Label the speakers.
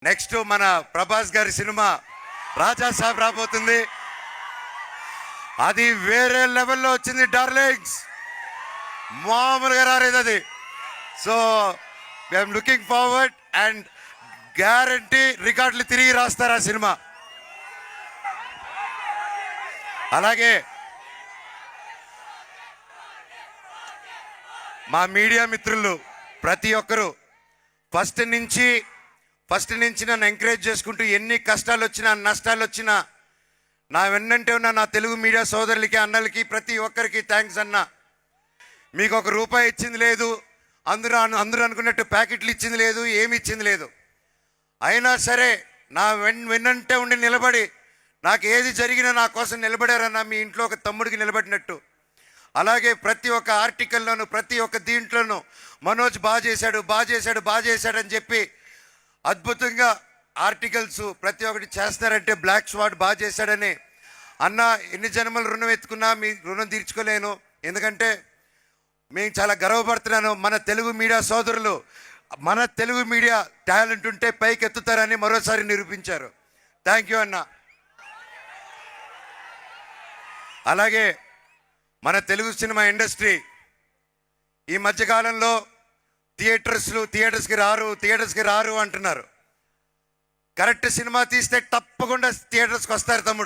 Speaker 1: Next మన ప్రభాస్ గారి cinema రాజా సాబ్ రాబోతుంది. అది వేరే లెవెల్లో వచ్చింది డార్లింగ్స్, మామూలుగా రాలేదు అది. So I'm looking forward and guarantee రికార్డులు తిరిగి రాస్తారు ఆ సినిమా. అలాగే మా మీడియా మిత్రులు ప్రతి ఒక్కరూ ఫస్ట్ నుంచి నన్ను ఎంకరేజ్ చేసుకుంటూ ఎన్ని కష్టాలు వచ్చినా నష్టాలు వచ్చినా నా వెన్నంటే ఉన్న నా తెలుగు మీడియా సోదరులకి అన్నలకి ప్రతి ఒక్కరికి థ్యాంక్స్ అన్న. మీకు ఒక రూపాయి ఇచ్చింది లేదు, అందరూ అనుకున్నట్టు ప్యాకెట్లు ఇచ్చింది లేదు, ఏమి ఇచ్చింది లేదు. అయినా సరే నా వెన్నంటే ఉండి నిలబడి నాకు ఏది జరిగినా నా కోసం నిలబడారన్న, మీ ఇంట్లో ఒక తమ్ముడికి నిలబడినట్టు. అలాగే ప్రతి ఒక్క ఆర్టికల్లోనూ ప్రతి ఒక్క దీంట్లోనూ మనోజ్ బాగా చేశాడు అని చెప్పి అద్భుతంగా ఆర్టికల్స్ ప్రతి ఒక్కటి చేస్తున్నారంటే బ్లాక్ స్వాట్ బాగా చేశాడని. అన్న ఎన్ని జన్మలు రుణం ఎత్తుకున్నా మీ రుణం తీర్చుకోలేను, ఎందుకంటే మేము చాలా గర్వపడుతున్నాను. మన తెలుగు మీడియా సోదరులు, మన తెలుగు మీడియా టాలెంట్ ఉంటే పైకి ఎత్తుతారని మరోసారి నిరూపించారు. థ్యాంక్ యూ అన్న. అలాగే మన తెలుగు సినిమా ఇండస్ట్రీ ఈ మధ్యకాలంలో థియేటర్స్కి రారు అంటున్నారు. కరెక్ట్ సినిమా తీస్తే తప్పకుండా థియేటర్స్కి వస్తారు తమ్ముడు.